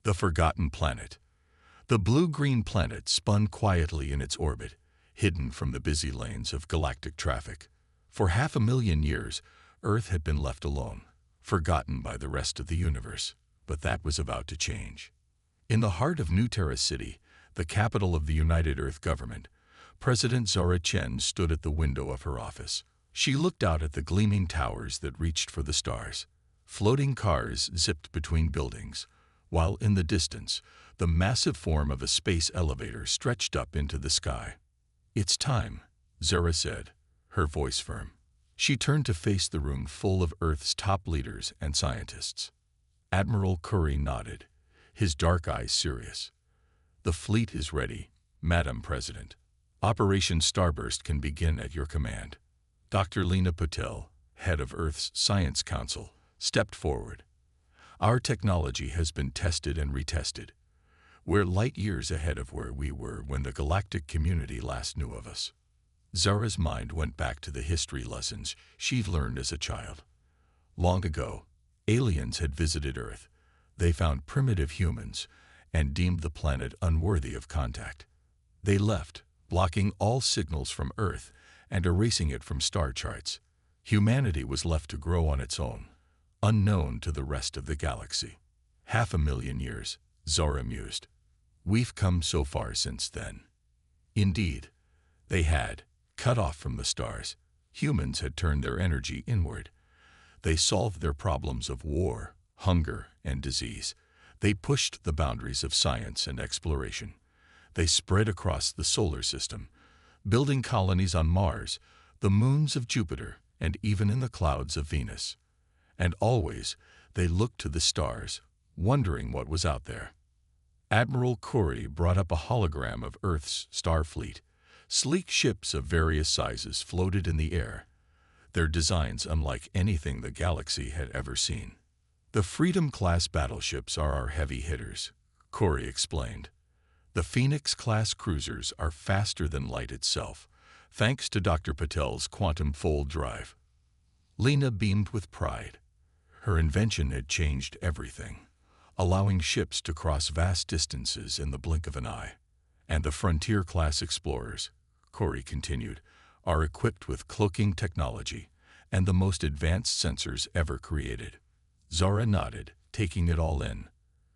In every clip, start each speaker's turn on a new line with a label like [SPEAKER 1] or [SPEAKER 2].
[SPEAKER 1] The forgotten planet. The blue-green planet spun quietly in its orbit, hidden from the busy lanes of galactic traffic. For 500,000 years, Earth had been left alone, forgotten by the rest of the universe. But that was about to change. In the heart of New Terra City, the capital of the United Earth government, President Zora Chen stood at the window of her office. She looked out at the gleaming towers that reached for the stars. Floating cars zipped between buildings, while in the distance, the massive form of a space elevator stretched up into the sky. "It's time," Zora said, her voice firm. She turned to face the room full of Earth's top leaders and scientists. Admiral Curry nodded, his dark eyes serious. "The fleet is ready, Madam President. Operation Starburst can begin at your command." Dr. Lena Patel, head of Earth's Science Council, stepped forward. "Our technology has been tested and retested. We're light years ahead of where we were when the galactic community last knew of us." Zora's mind went back to the history lessons she'd learned as a child. Long ago, aliens had visited Earth. They found primitive humans and deemed the planet unworthy of contact. They left, blocking all signals from Earth and erasing it from star charts. Humanity was left to grow on its own, unknown to the rest of the galaxy. 500,000 years, Zora mused. We've come so far since then. Indeed, they had, cut off from the stars. Humans had turned their energy inward. They solved their problems of war, hunger, and disease. They pushed the boundaries of science and exploration. They spread across the solar system, building colonies on Mars, the moons of Jupiter, and even in the clouds of Venus. And always, they looked to the stars, wondering what was out there. Admiral Curry brought up a hologram of Earth's star fleet. Sleek ships of various sizes floated in the air, their designs unlike anything the galaxy had ever seen. "The Freedom-class battleships are our heavy hitters," Curry explained. "The Phoenix-class cruisers are faster than light itself, thanks to Dr. Patel's quantum fold drive." Lena beamed with pride. Her invention had changed everything, allowing ships to cross vast distances in the blink of an eye. "And the Frontier-class explorers," Curry continued, "are equipped with cloaking technology and the most advanced sensors ever created." Zora nodded, taking it all in.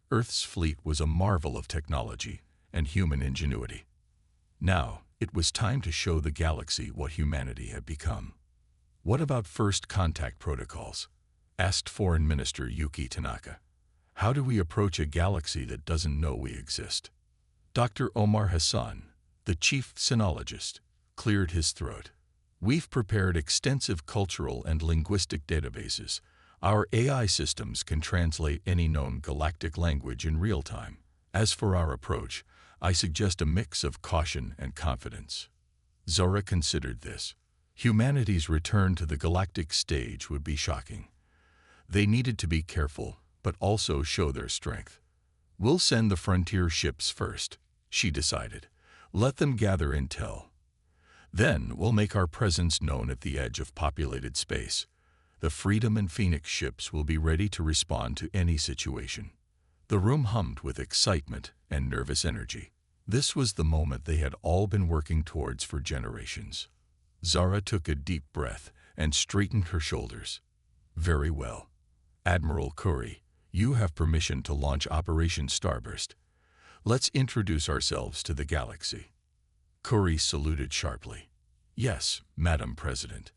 [SPEAKER 1] Earth's fleet was a marvel of technology and human ingenuity. Now, it was time to show the galaxy what humanity had become. "What about first contact protocols?" asked Foreign Minister Yuki Tanaka. "How do we approach a galaxy that doesn't know we exist?" Dr. Omar Hassan, the chief sinologist, cleared his throat. "We've prepared extensive cultural and linguistic databases. Our AI systems can translate any known galactic language in real time. As for our approach, I suggest a mix of caution and confidence." Zora considered this. Humanity's return to the galactic stage would be shocking. They needed to be careful, but also show their strength. "We'll send the frontier ships first," she decided. "Let them gather intel. Then we'll make our presence known at the edge of populated space. The Freedom and Phoenix ships will be ready to respond to any situation." The room hummed with excitement and nervous energy. This was the moment they had all been working towards for generations. Zora took a deep breath and straightened her shoulders. "Very well. Admiral Curry, you have permission to launch Operation Starburst. Let's introduce ourselves to the galaxy." Curry saluted sharply. "Yes, Madam President."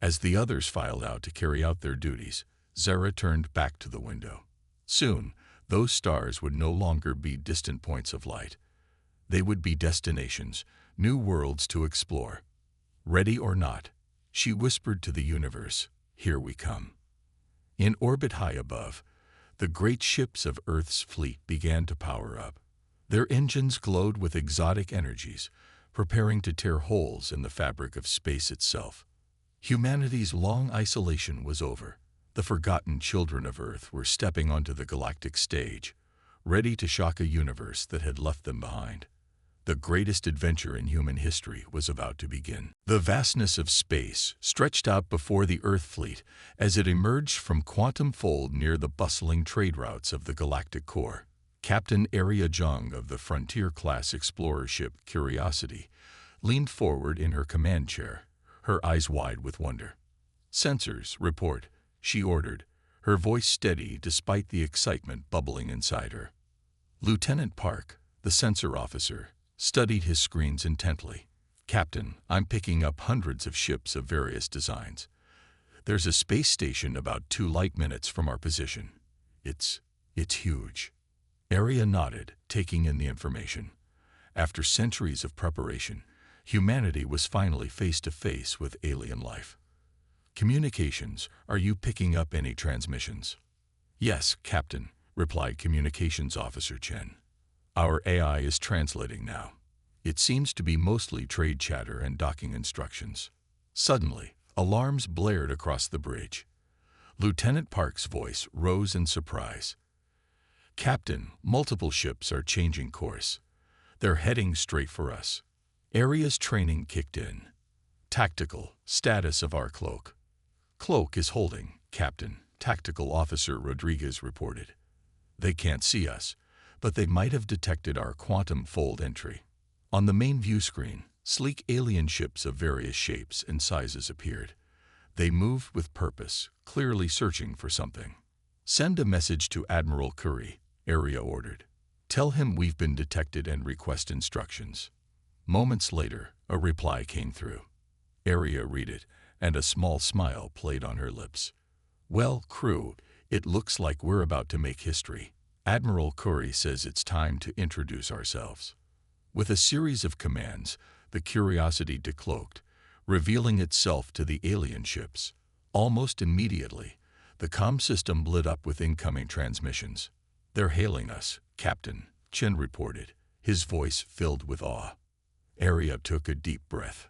[SPEAKER 1] As the others filed out to carry out their duties, Zora turned back to the window. Soon, those stars would no longer be distant points of light. They would be destinations, new worlds to explore. "Ready or not," she whispered to the universe, "here we come." In orbit high above, the great ships of Earth's fleet began to power up. Their engines glowed with exotic energies, preparing to tear holes in the fabric of space itself. Humanity's long isolation was over. The forgotten children of Earth were stepping onto the galactic stage, ready to shock a universe that had left them behind. The greatest adventure in human history was about to begin. The vastness of space stretched out before the Earth fleet as it emerged from quantum fold near the bustling trade routes of the galactic core. Captain Arya Jung of the Frontier-class explorer ship Curiosity leaned forward in her command chair, her eyes wide with wonder. "Sensors, report," she ordered, her voice steady despite the excitement bubbling inside her. Lieutenant Park, the sensor officer, studied his screens intently. "Captain, I'm picking up hundreds of ships of various designs. There's a space station about 2 light minutes from our position. It's huge." Arya nodded, taking in the information. After centuries of preparation, humanity was finally face to face with alien life. "Communications, are you picking up any transmissions?" "Yes, Captain," replied Communications Officer Chen. "Our AI is translating now. It seems to be mostly trade chatter and docking instructions." Suddenly, alarms blared across the bridge. Lieutenant Park's voice rose in surprise. "Captain, multiple ships are changing course. They're heading straight for us." Arya's training kicked in. "Tactical, status of our cloak." "Cloak is holding, Captain," Tactical Officer Rodriguez reported. "They can't see us, but they might have detected our quantum fold entry." On the main view screen, sleek alien ships of various shapes and sizes appeared. They moved with purpose, clearly searching for something. "Send a message to Admiral Curry," Arya ordered. "Tell him we've been detected and request instructions." Moments later, a reply came through. Arya read it, and a small smile played on her lips. "Well, crew, it looks like we're about to make history. Admiral Curry says it's time to introduce ourselves." With a series of commands, the Curiosity decloaked, revealing itself to the alien ships. Almost immediately, the comm system lit up with incoming transmissions. "They're hailing us, Captain," Chen reported, his voice filled with awe. Arya took a deep breath.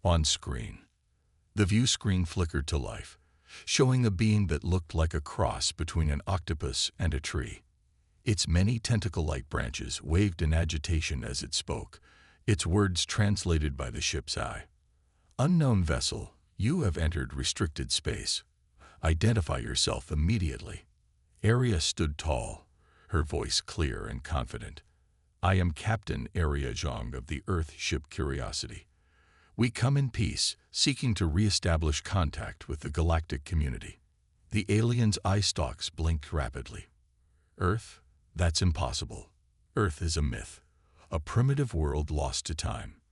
[SPEAKER 1] On screen, the view screen flickered to life, showing a being that looked like a cross between an octopus and a tree. Its many tentacle-like branches waved in agitation as it spoke, its words translated by the ship's eye. "Unknown vessel, you have entered restricted space. Identify yourself immediately." Arya stood tall, her voice clear and confident. "I am Captain Arya Jong of the Earth ship Curiosity. We come in peace, seeking to re-establish contact with the galactic community." The alien's eye stalks blinked rapidly. "Earth? That's impossible. Earth is a myth, a primitive world lost to time."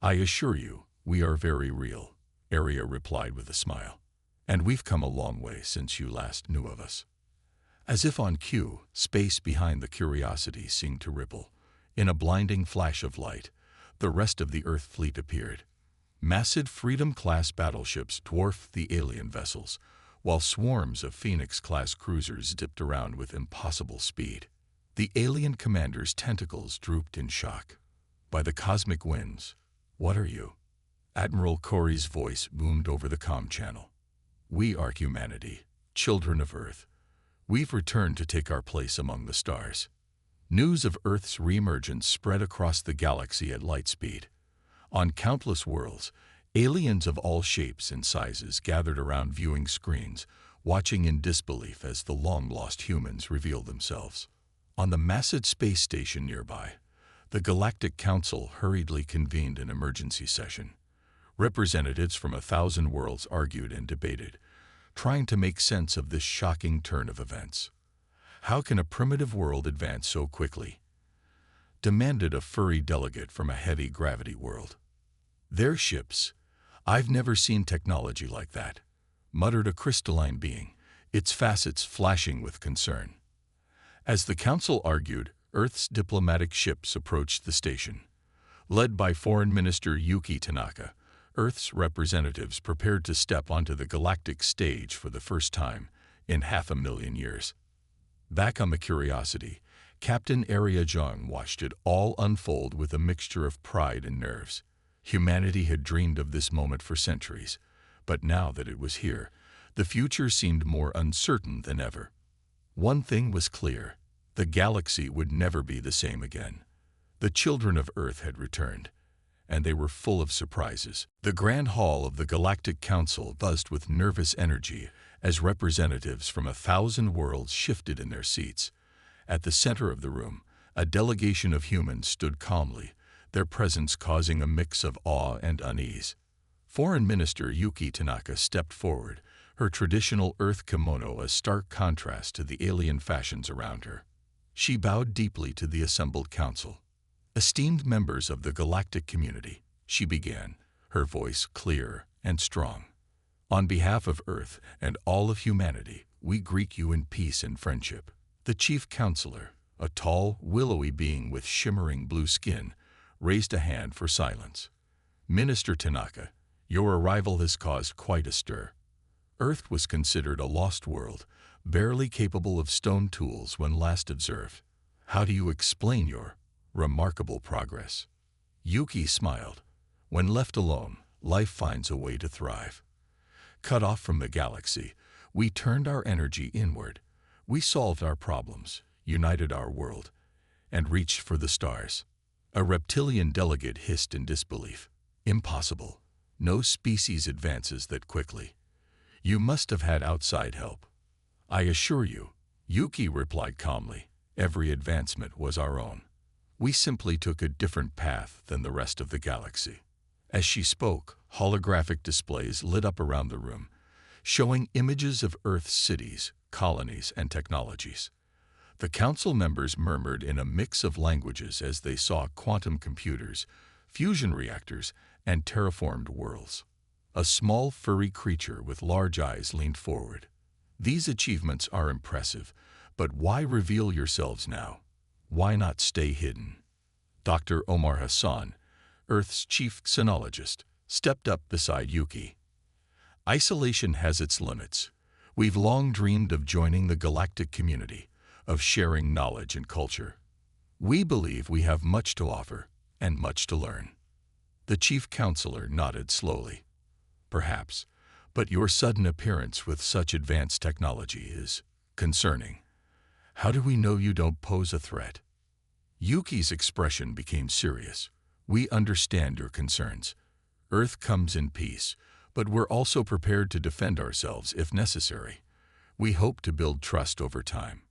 [SPEAKER 1] "I assure you, we are very real," Arya replied with a smile. "And we've come a long way since you last knew of us." As if on cue, space behind the Curiosity seemed to ripple. In a blinding flash of light, the rest of the Earth fleet appeared. Massive Freedom-class battleships dwarfed the alien vessels, while swarms of Phoenix-class cruisers dipped around with impossible speed. The alien commander's tentacles drooped in shock. "By the cosmic winds, what are you?" Admiral Corey's voice boomed over the comm channel. "We are humanity, children of Earth. We've returned to take our place among the stars." News of Earth's reemergence spread across the galaxy at light speed. On countless worlds, aliens of all shapes and sizes gathered around viewing screens, watching in disbelief as the long-lost humans revealed themselves. On the massive space station nearby, the Galactic Council hurriedly convened an emergency session. Representatives from 1,000 worlds argued and debated, trying to make sense of this shocking turn of events. "How can a primitive world advance so quickly?" demanded a furry delegate from a heavy gravity world. "Their ships. I've never seen technology like that," muttered a crystalline being, its facets flashing with concern. As the council argued, Earth's diplomatic ships approached the station. Led by Foreign Minister Yuki Tanaka, Earth's representatives prepared to step onto the galactic stage for the first time in 500,000 years. Back on the Curiosity, Captain Arya Jung watched it all unfold with a mixture of pride and nerves. Humanity had dreamed of this moment for centuries, but now that it was here, the future seemed more uncertain than ever. One thing was clear: the galaxy would never be the same again. The children of Earth had returned, and they were full of surprises. The Grand Hall of the Galactic Council buzzed with nervous energy as representatives from 1,000 worlds shifted in their seats. At the center of the room, a delegation of humans stood calmly, their presence causing a mix of awe and unease. Foreign Minister Yuki Tanaka stepped forward, her traditional Earth kimono a stark contrast to the alien fashions around her. She bowed deeply to the assembled council. "Esteemed members of the galactic community," she began, her voice clear and strong. "On behalf of Earth and all of humanity, we greet you in peace and friendship." The chief counselor, a tall, willowy being with shimmering blue skin, raised a hand for silence. "Minister Tanaka, your arrival has caused quite a stir. Earth was considered a lost world, barely capable of stone tools when last observed. How do you explain your remarkable progress?" Yuki smiled. "When left alone, life finds a way to thrive. Cut off from the galaxy, we turned our energy inward. We solved our problems, united our world, and reached for the stars." A reptilian delegate hissed in disbelief. "Impossible. No species advances that quickly. You must have had outside help." "I assure you," Yuki replied calmly, "every advancement was our own. We simply took a different path than the rest of the galaxy." As she spoke, holographic displays lit up around the room, showing images of Earth's cities, colonies, and technologies. The council members murmured in a mix of languages as they saw quantum computers, fusion reactors, and terraformed worlds. A small, furry creature with large eyes leaned forward. "These achievements are impressive, but why reveal yourselves now? Why not stay hidden?" Dr. Omar Hassan, Earth's chief xenologist, stepped up beside Yuki. "Isolation has its limits. We've long dreamed of joining the galactic community, of sharing knowledge and culture. We believe we have much to offer and much to learn." The chief counselor nodded slowly. "Perhaps, but your sudden appearance with such advanced technology is concerning. How do we know you don't pose a threat?" Yuki's expression became serious. "We understand your concerns. Earth comes in peace, but we're also prepared to defend ourselves if necessary. We hope to build trust over time."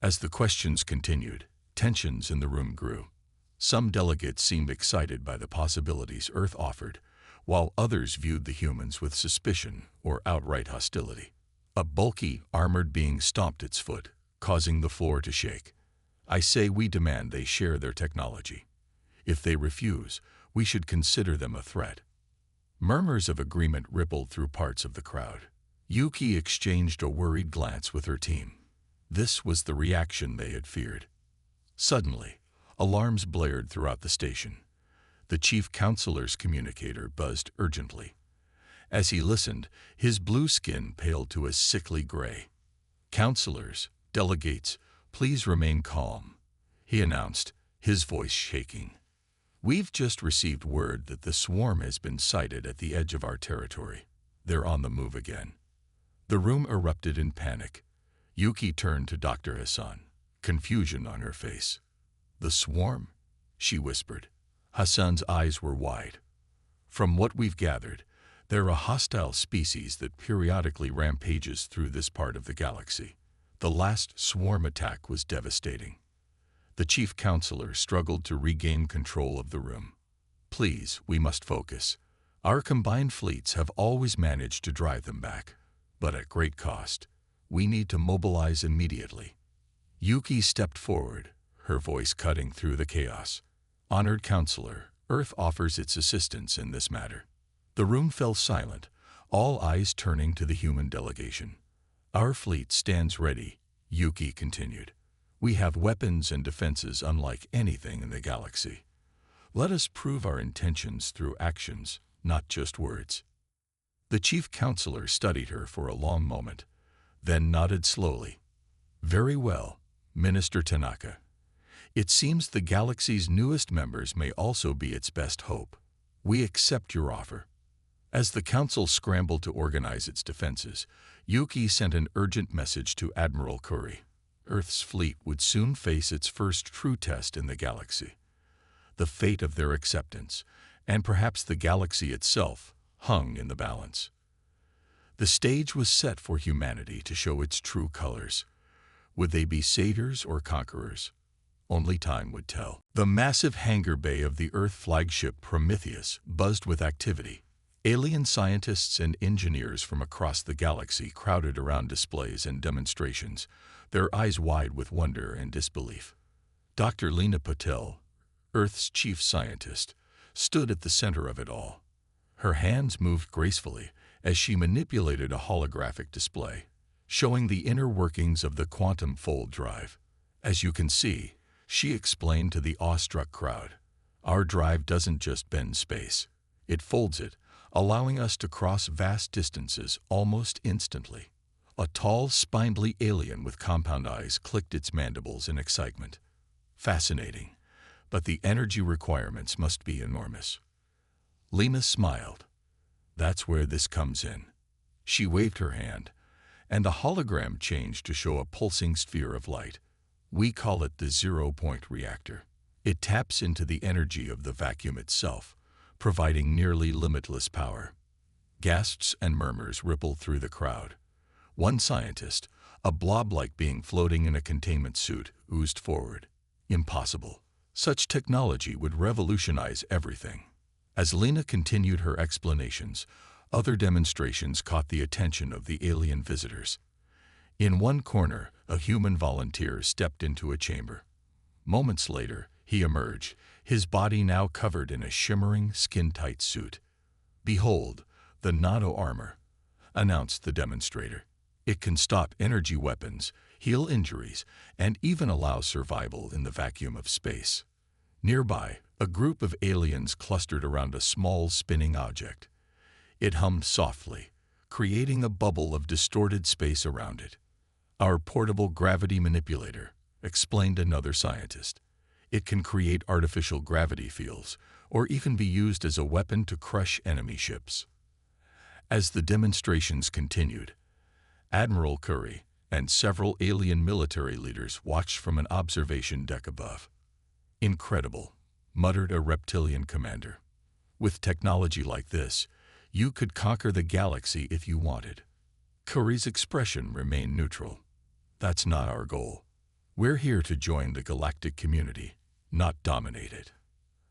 [SPEAKER 1] As the questions continued, tensions in the room grew. Some delegates seemed excited by the possibilities Earth offered, while others viewed the humans with suspicion or outright hostility. A bulky, armored being stomped its foot, causing the floor to shake. "I say we demand they share their technology. If they refuse, we should consider them a threat." Murmurs of agreement rippled through parts of the crowd. Yuki exchanged a worried glance with her team. This was the reaction they had feared. Suddenly, alarms blared throughout the station. The chief counselor's communicator buzzed urgently. As he listened, his blue skin paled to a sickly gray. "Counselors, delegates, please remain calm," he announced, his voice shaking. "We've just received word that the swarm has been sighted at the edge of our territory. They're on the move again." The room erupted in panic. Yuki turned to Dr. Hassan, confusion on her face. "The swarm?" she whispered. Hassan's eyes were wide. "From what we've gathered, they're a hostile species that periodically rampages through this part of the galaxy. The last swarm attack was devastating." The chief counselor struggled to regain control of the room. "Please, we must focus. Our combined fleets have always managed to drive them back, but at great cost. We need to mobilize immediately." Yuki stepped forward, her voice cutting through the chaos. "Honored counselor, Earth offers its assistance in this matter." The room fell silent, all eyes turning to the human delegation. "Our fleet stands ready," Yuki continued. "We have weapons and defenses unlike anything in the galaxy. Let us prove our intentions through actions, not just words." The chief counselor studied her for a long moment, then nodded slowly. "Very well, Minister Tanaka. It seems the galaxy's newest members may also be its best hope. We accept your offer." As the council scrambled to organize its defenses, Yuki sent an urgent message to Admiral Curry. Earth's fleet would soon face its first true test in the galaxy. The fate of their acceptance, and perhaps the galaxy itself, hung in the balance. The stage was set for humanity to show its true colors. Would they be saviors or conquerors? Only time would tell. The massive hangar bay of the Earth flagship Prometheus buzzed with activity. Alien scientists and engineers from across the galaxy crowded around displays and demonstrations, their eyes wide with wonder and disbelief. Dr. Lena Patel, Earth's chief scientist, stood at the center of it all. Her hands moved gracefully as she manipulated a holographic display, showing the inner workings of the quantum fold drive. As you can see, she explained to the awestruck crowd, our drive doesn't just bend space, it folds it, allowing us to cross vast distances almost instantly. A tall, spindly alien with compound eyes clicked its mandibles in excitement. Fascinating, but the energy requirements must be enormous. Lena smiled. That's where this comes in. She waved her hand, and the hologram changed to show a pulsing sphere of light. We call it the zero-point reactor. It taps into the energy of the vacuum itself, providing nearly limitless power. Gasps and murmurs rippled through the crowd. One scientist, a blob-like being floating in a containment suit, oozed forward. Impossible. Such technology would revolutionize everything. As Lena continued her explanations, other demonstrations caught the attention of the alien visitors. In one corner, a human volunteer stepped into a chamber. Moments later, he emerged, his body now covered in a shimmering, skin-tight suit. "Behold, the nano armor," announced the demonstrator. "It can stop energy weapons, heal injuries, and even allow survival in the vacuum of space." Nearby, a group of aliens clustered around a small spinning object. It hummed softly, creating a bubble of distorted space around it. "Our portable gravity manipulator," explained another scientist. "It can create artificial gravity fields, or even be used as a weapon to crush enemy ships." As the demonstrations continued, Admiral Curry and several alien military leaders watched from an observation deck above. "Incredible," muttered a reptilian commander. "With technology like this, you could conquer the galaxy if you wanted." Curry's expression remained neutral. "That's not our goal. We're here to join the galactic community, not dominate it."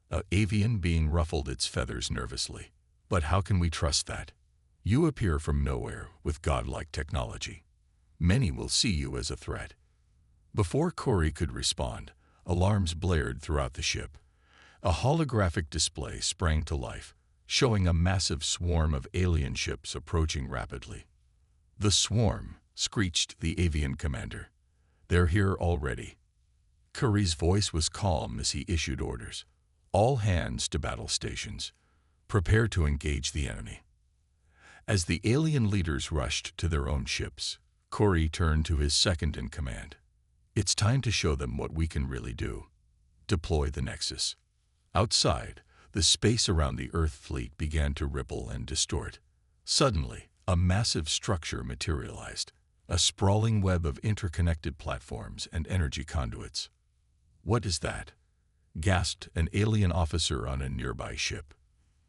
[SPEAKER 1] An avian being ruffled its feathers nervously. "But how can we trust that? You appear from nowhere with godlike technology. Many will see you as a threat." Before Corey could respond, alarms blared throughout the ship. A holographic display sprang to life, showing a massive swarm of alien ships approaching rapidly. "The swarm," screeched the avian commander. "They're here already." Curry's voice was calm as he issued orders. "All hands to battle stations. Prepare to engage the enemy." As the alien leaders rushed to their own ships, Corey turned to his second-in-command. "It's time to show them what we can really do. Deploy the Nexus." Outside, the space around the Earth fleet began to ripple and distort. Suddenly, a massive structure materialized, a sprawling web of interconnected platforms and energy conduits. "What is that?" gasped an alien officer on a nearby ship.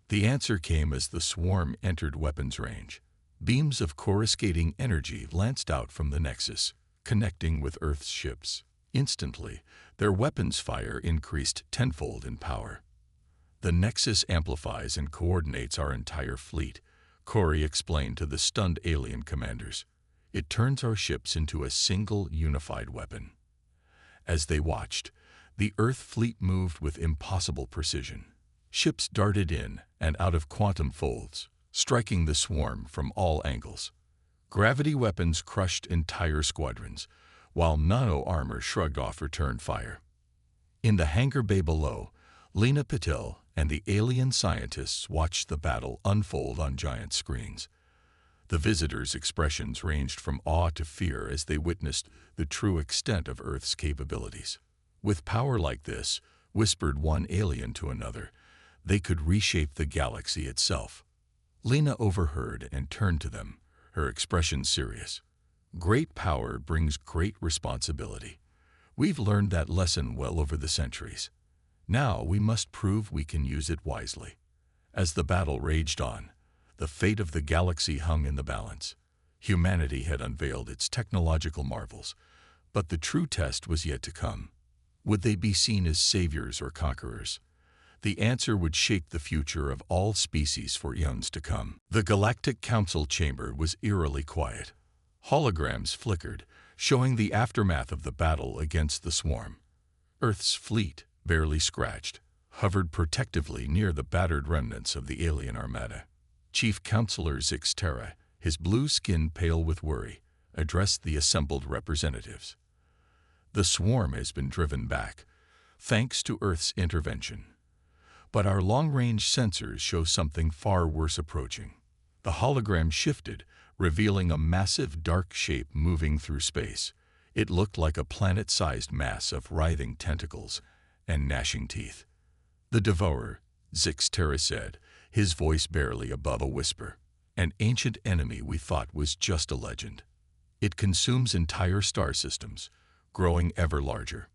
[SPEAKER 1] The answer came as the swarm entered weapons range. Beams of coruscating energy lanced out from the Nexus, connecting with Earth's ships. Instantly, their weapons fire increased tenfold in power. "The Nexus amplifies and coordinates our entire fleet," Corey explained to the stunned alien commanders. "It turns our ships into a single unified weapon." As they watched, the Earth fleet moved with impossible precision. Ships darted in and out of quantum folds, striking the swarm from all angles. Gravity weapons crushed entire squadrons, while nano-armor shrugged off return fire. In the hangar bay below, Lena Patel and the alien scientists watched the battle unfold on giant screens. The visitors' expressions ranged from awe to fear as they witnessed the true extent of Earth's capabilities. "With power like this," whispered one alien to another, "they could reshape the galaxy itself." Lena overheard and turned to them, her expression serious. "Great power brings great responsibility. We've learned that lesson well over the centuries. Now we must prove we can use it wisely." As the battle raged on, the fate of the galaxy hung in the balance. Humanity had unveiled its technological marvels, But the true test was yet to come. Would they be seen as saviors or conquerors? The answer would shape the future of all species for eons to come. The Galactic Council chamber was eerily quiet. Holograms flickered, showing the aftermath of the battle against the swarm. Earth's fleet, barely scratched, hovered protectively near the battered remnants of the alien armada. Chief Counselor Zixtera, his blue skin pale with worry, addressed the assembled representatives. The swarm has been driven back, thanks to Earth's intervention. But our long-range sensors show something far worse approaching. The hologram shifted, revealing a massive dark shape moving through space. It looked like a planet-sized mass of writhing tentacles and gnashing teeth. The Devourer, Zixtera said, his voice barely above a whisper. An ancient enemy we thought was just a legend. It consumes entire star systems, growing ever larger.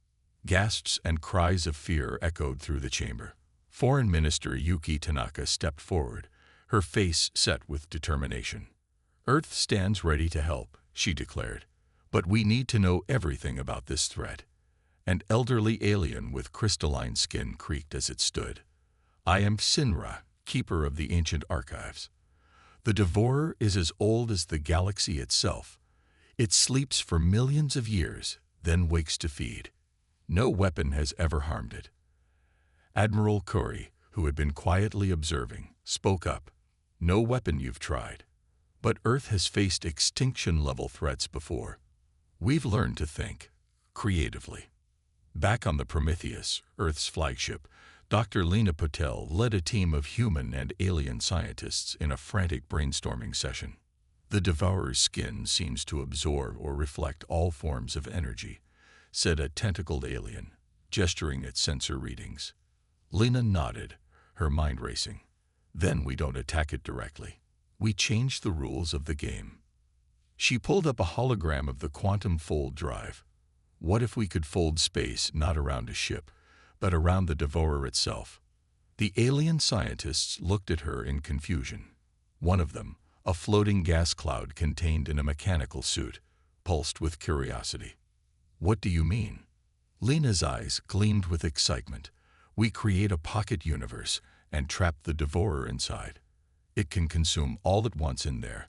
[SPEAKER 1] Gasps and cries of fear echoed through the chamber. Foreign Minister Yuki Tanaka stepped forward, her face set with determination. Earth stands ready to help, she declared. But we need to know everything about this threat. An elderly alien with crystalline skin creaked as it stood. I am Sinra, keeper of the ancient archives. The Devourer is as old as the galaxy itself. It sleeps for millions of years, then wakes to feed. No weapon has ever harmed it. Admiral Corey, who had been quietly observing, spoke up. No weapon you've tried. But Earth has faced extinction-level threats before. We've learned to think creatively. Back on the Prometheus, Earth's flagship, Dr. Lena Patel led a team of human and alien scientists in a frantic brainstorming session. The Devourer's skin seems to absorb or reflect all forms of energy, said a tentacled alien, gesturing at sensor readings. Lena nodded, her mind racing. Then we don't attack it directly. We change the rules of the game. She pulled up a hologram of the quantum fold drive. What if we could fold space not around a ship, but around the Devourer itself? The alien scientists looked at her in confusion. One of them, a floating gas cloud contained in a mechanical suit, pulsed with curiosity. What do you mean? Lena's eyes gleamed with excitement. We create a pocket universe and trap the Devourer inside. It can consume all at once in there,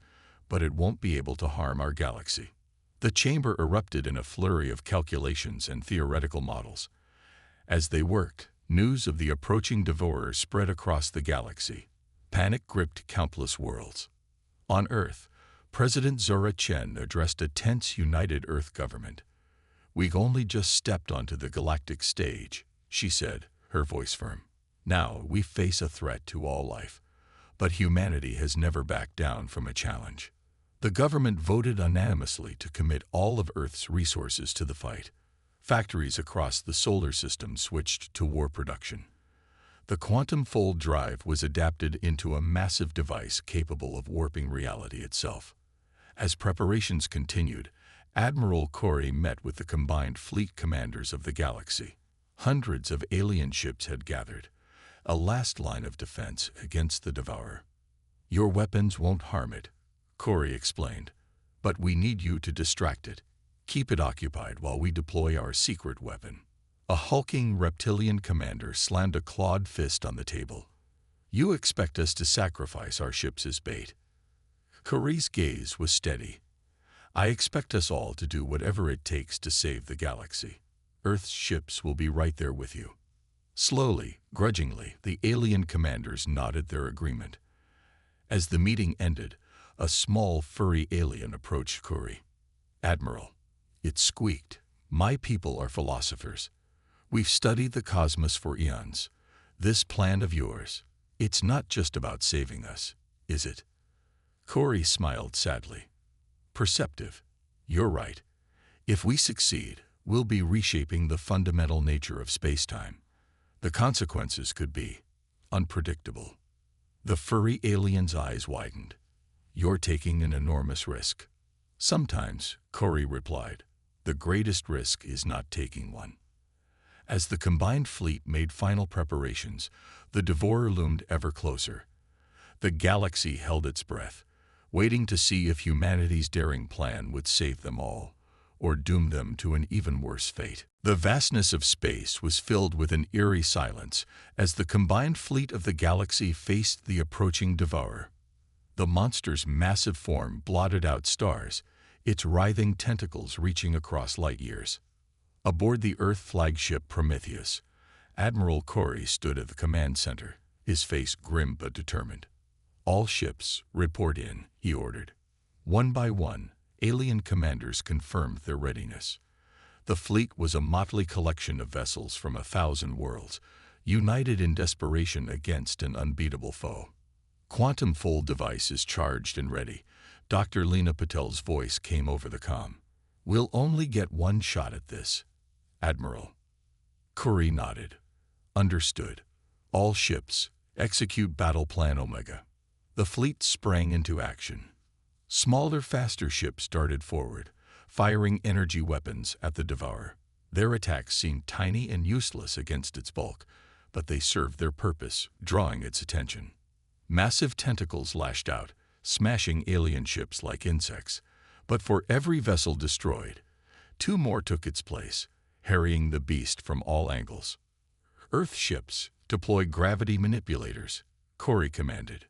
[SPEAKER 1] but it won't be able to harm our galaxy. The chamber erupted in a flurry of calculations and theoretical models. As they worked, news of the approaching Devourer spread across the galaxy. Panic gripped countless worlds. On Earth, President Zora Chen addressed a tense United Earth government. We've only just stepped onto the galactic stage, she said, her voice firm. Now we face a threat to all life, but humanity has never backed down from a challenge. The government voted unanimously to commit all of Earth's resources to the fight. Factories across the solar system switched to war production. The quantum fold drive was adapted into a massive device capable of warping reality itself. As preparations continued, Admiral Corey met with the combined fleet commanders of the galaxy. Hundreds of alien ships had gathered, a last line of defense against the Devourer. Your weapons won't harm it, Corey explained, but we need you to distract it. Keep it occupied while we deploy our secret weapon. A hulking reptilian commander slammed a clawed fist on the table. You expect us to sacrifice our ships as bait? Corey's gaze was steady. I expect us all to do whatever it takes to save the galaxy. Earth's ships will be right there with you. Slowly, grudgingly, the alien commanders nodded their agreement. As the meeting ended, a small, furry alien approached Corey. Admiral, it squeaked. My people are philosophers. We've studied the cosmos for eons. This plan of yours, it's not just about saving us, is it? Corey smiled sadly. Perceptive. You're right. If we succeed, we'll be reshaping the fundamental nature of space-time. The consequences could be unpredictable. The furry alien's eyes widened. You're taking an enormous risk. Sometimes, Corey replied, the greatest risk is not taking one. As the combined fleet made final preparations, the Devourer loomed ever closer. The galaxy held its breath, waiting to see if humanity's daring plan would save them all, or doom them to an even worse fate. The vastness of space was filled with an eerie silence as the combined fleet of the galaxy faced the approaching devourer. The monster's massive form blotted out stars, its writhing tentacles reaching across light years. Aboard the Earth flagship Prometheus, Admiral Corey stood at the command center, his face grim but determined. "All ships, report in," he ordered. One by one, alien commanders confirmed their readiness. The fleet was a motley collection of vessels from 1,000 worlds, united in desperation against an unbeatable foe. "Quantum fold device is charged and ready," Dr. Lena Patel's voice came over the comm. "We'll only get one shot at this, Admiral." Corey nodded. "Understood. All ships, execute Battle Plan Omega." The fleet sprang into action. Smaller, faster ships darted forward, firing energy weapons at the devourer. Their attacks seemed tiny and useless against its bulk, but they served their purpose, drawing its attention. Massive tentacles lashed out, smashing alien ships like insects. But for every vessel destroyed, 2 more took its place, harrying the beast from all angles. "Earth ships, deploy gravity manipulators," Corey commanded.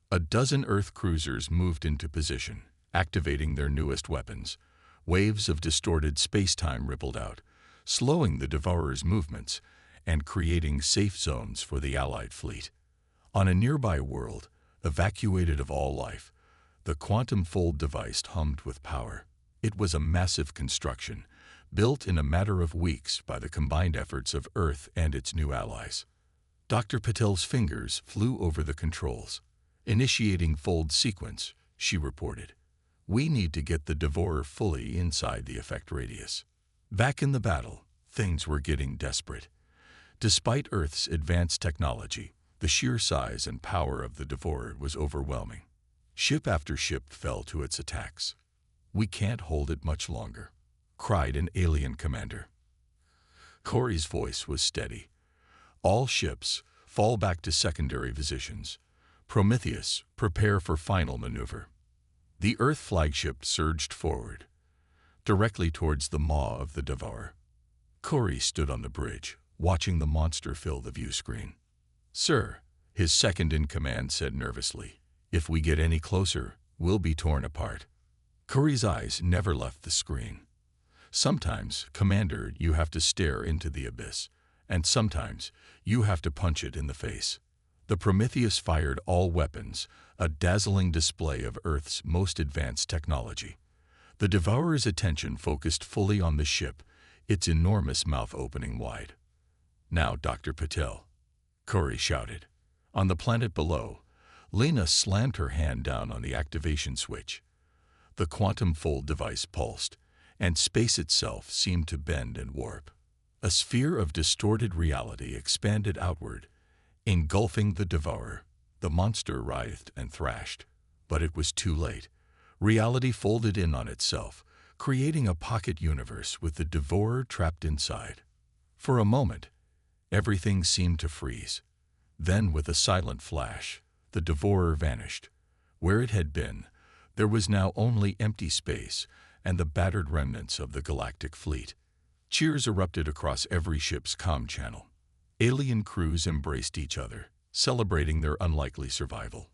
[SPEAKER 1] A dozen Earth cruisers moved into position, activating their newest weapons. Waves of distorted space-time rippled out, slowing the devourer's movements and creating safe zones for the Allied fleet. On a nearby world, evacuated of all life, the quantum fold device hummed with power. It was a massive construction, built in a matter of weeks by the combined efforts of Earth and its new allies. Dr. Patel's fingers flew over the controls. "Initiating fold sequence," she reported. "We need to get the devourer fully inside the effect radius." Back in the battle, things were getting desperate. Despite Earth's advanced technology, the sheer size and power of the devourer was overwhelming. Ship after ship fell to its attacks. "We can't hold it much longer," cried an alien commander. Corey's voice was steady. "All ships, fall back to secondary positions. Prometheus, prepare for final maneuver." The Earth flagship surged forward, directly towards the maw of the devourer. Corey stood on the bridge, watching the monster fill the view screen. "Sir," his second-in-command said nervously, "if we get any closer, we'll be torn apart." Corey's eyes never left the screen. "Sometimes, Commander, you have to stare into the abyss, and sometimes you have to punch it in the face." The Prometheus fired all weapons, a dazzling display of Earth's most advanced technology. The devourer's attention focused fully on the ship, its enormous mouth opening wide. "Now, Dr. Patel," Corey shouted. On the planet below, Lena slammed her hand down on the activation switch. The quantum fold device pulsed, and space itself seemed to bend and warp. A sphere of distorted reality expanded outward, engulfing the devourer. The monster writhed and thrashed, but it was too late. Reality folded in on itself, creating a pocket universe with the devourer trapped inside. For a moment, everything seemed to freeze. Then, with a silent flash, the devourer vanished. Where it had been, there was now only empty space and the battered remnants of the galactic fleet. Cheers erupted across every ship's comm channel. Alien crews embraced each other, celebrating their unlikely survival.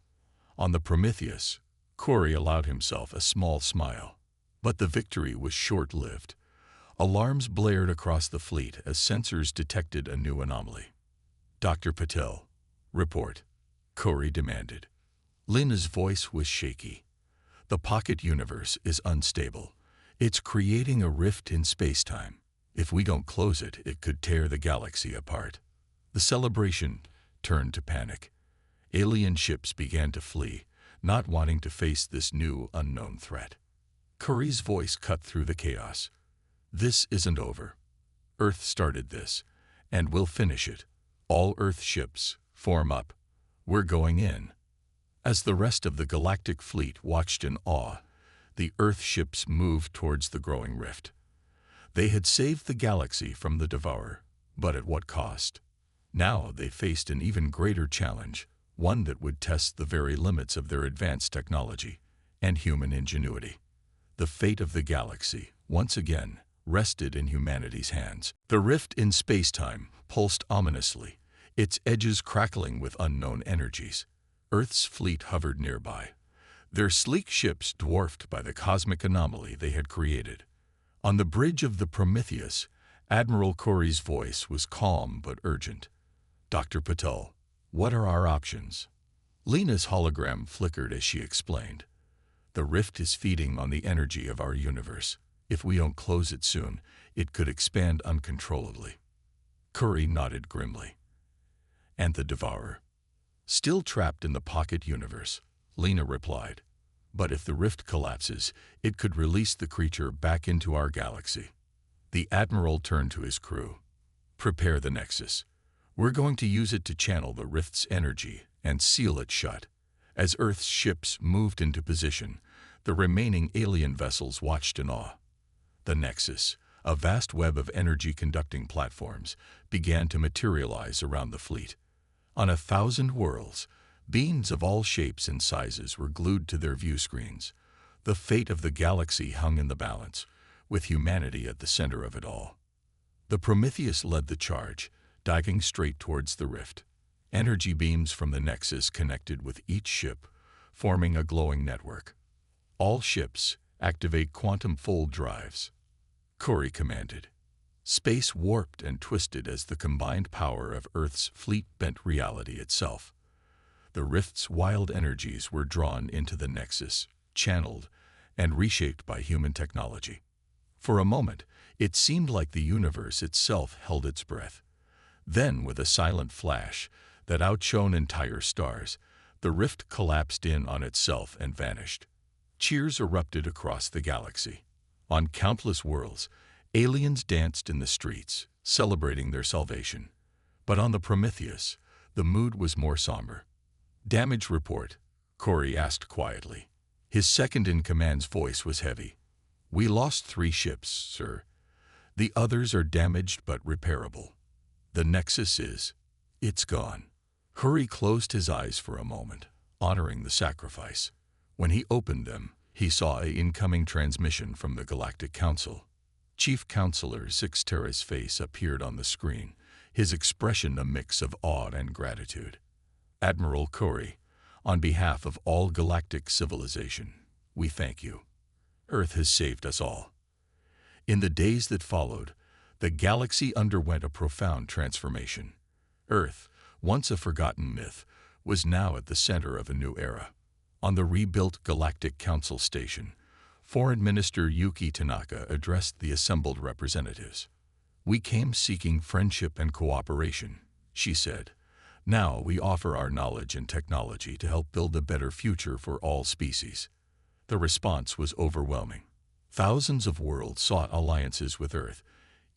[SPEAKER 1] On the Prometheus, Corey allowed himself a small smile. But the victory was short-lived. Alarms blared across the fleet as sensors detected a new anomaly. "Dr. Patel, report," Corey demanded. Lena's voice was shaky. "The pocket universe is unstable. It's creating a rift in space-time. If we don't close it, it could tear the galaxy apart." The celebration turned to panic. Alien ships began to flee, not wanting to face this new, unknown threat. Corey's voice cut through the chaos. "This isn't over. Earth started this, and we'll finish it. All Earth ships, form up. We're going in." As the rest of the galactic fleet watched in awe, the Earth ships moved towards the growing rift. They had saved the galaxy from the devourer, but at what cost? Now they faced an even greater challenge, one that would test the very limits of their advanced technology and human ingenuity. The fate of the galaxy, once again, rested in humanity's hands. The rift in space-time pulsed ominously, its edges crackling with unknown energies. Earth's fleet hovered nearby, their sleek ships dwarfed by the cosmic anomaly they had created. On the bridge of the Prometheus, Admiral Corey's voice was calm but urgent. "Dr. Patel, what are our options?" Lena's hologram flickered as she explained. "The rift is feeding on the energy of our universe. If we don't close it soon, it could expand uncontrollably." Corey nodded grimly. "And the Devourer?" "Still trapped in the pocket universe," Lena replied. "But if the rift collapses, it could release the creature back into our galaxy." The Admiral turned to his crew. "Prepare the Nexus. We're going to use it to channel the rift's energy and seal it shut." As Earth's ships moved into position, the remaining alien vessels watched in awe. The Nexus, a vast web of energy-conducting platforms, began to materialize around the fleet. On 1,000 worlds, beings of all shapes and sizes were glued to their view screens. The fate of the galaxy hung in the balance, with humanity at the center of it all. The Prometheus led the charge, diving straight towards the rift. Energy beams from the Nexus connected with each ship, forming a glowing network. "All ships, activate quantum fold drives," Corey commanded. Space warped and twisted as the combined power of Earth's fleet bent reality itself. The rift's wild energies were drawn into the Nexus, channeled, and reshaped by human technology. For a moment, it seemed like the universe itself held its breath. Then, with a silent flash that outshone entire stars, the rift collapsed in on itself and vanished. Cheers erupted across the galaxy. On countless worlds, aliens danced in the streets, celebrating their salvation. But on the Prometheus, the mood was more somber. "Damage report," Corey asked quietly. His second-in-command's voice was heavy. "We lost 3 ships, sir. The others are damaged but repairable. The Nexus it's gone." Corey closed his eyes for a moment, honoring the sacrifice. When he opened them, he saw an incoming transmission from the Galactic Council. Chief Counselor Sixterra's face appeared on the screen, his expression a mix of awe and gratitude. "Admiral Corey, on behalf of all galactic civilization, we thank you. Earth has saved us all." In the days that followed, the galaxy underwent a profound transformation. Earth, once a forgotten myth, was now at the center of a new era. On the rebuilt Galactic Council station, Foreign Minister Yuki Tanaka addressed the assembled representatives. "We came seeking friendship and cooperation," she said. "Now we offer our knowledge and technology to help build a better future for all species." The response was overwhelming. Thousands of worlds sought alliances with Earth,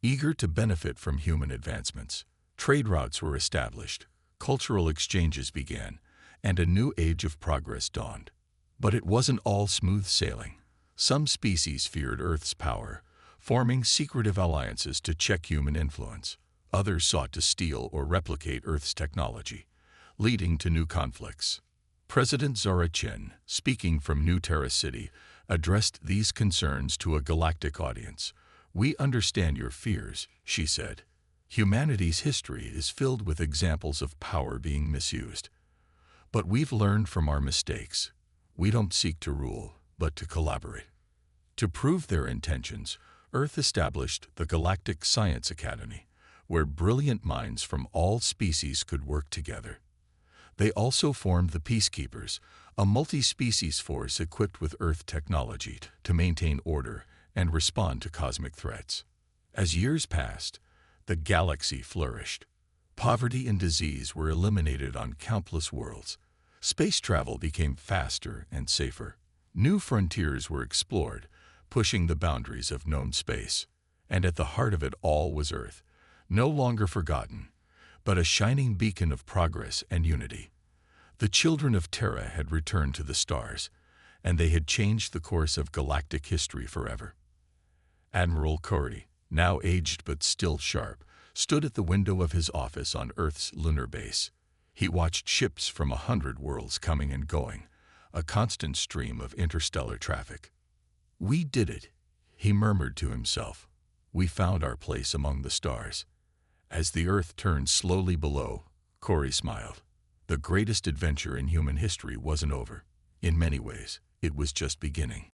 [SPEAKER 1] eager to benefit from human advancements. Trade routes were established, cultural exchanges began, and a new age of progress dawned. But it wasn't all smooth sailing. Some species feared Earth's power, forming secretive alliances to check human influence. Others sought to steal or replicate Earth's technology, leading to new conflicts. President Zara Chen, speaking from New Terra City, addressed these concerns to a galactic audience. "We understand your fears," she said. "Humanity's history is filled with examples of power being misused. But we've learned from our mistakes. We don't seek to rule, but to collaborate." To prove their intentions, Earth established the Galactic Science Academy, where brilliant minds from all species could work together. They also formed the Peacekeepers, a multi-species force equipped with Earth technology to maintain order and respond to cosmic threats. As years passed, the galaxy flourished. Poverty and disease were eliminated on countless worlds. Space travel became faster and safer. New frontiers were explored, pushing the boundaries of known space. And at the heart of it all was Earth, no longer forgotten, but a shining beacon of progress and unity. The children of Terra had returned to the stars, and they had changed the course of galactic history forever. Admiral Corey, now aged but still sharp, stood at the window of his office on Earth's lunar base. He watched ships from 100 worlds coming and going, a constant stream of interstellar traffic. "We did it," He murmured to himself, "We found our place among the stars." As the Earth turned slowly below, Corey smiled. The greatest adventure in human history wasn't over. In many ways, it was just beginning.